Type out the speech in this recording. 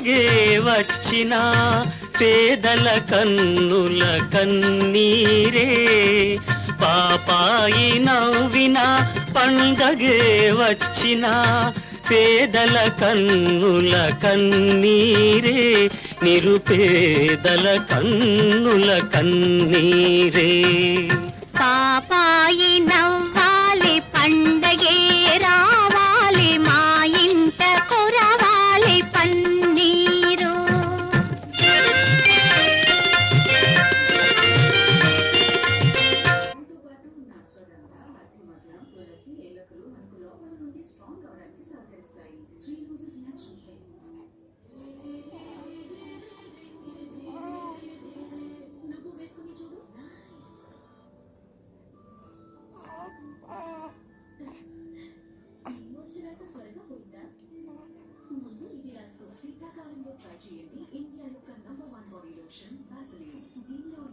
పండగే వచ్చిన పేదల కన్నుల కన్నీరే పాపాయి నవ్విన పండగే వచ్చిన పేదల కన్నుల కన్నీరే నిరుపేదల కన్నుల కన్నీరే పాపాయి నవ్వాలి పండగే రావాలి మా ఇంట కురవాలి పన్నీరు శీతాకాలంలో ట్రై చేయండి ఇండియా యొక్క నంబర్ 1 బాడీ లోషన్ వాసలిన్. దీనిలో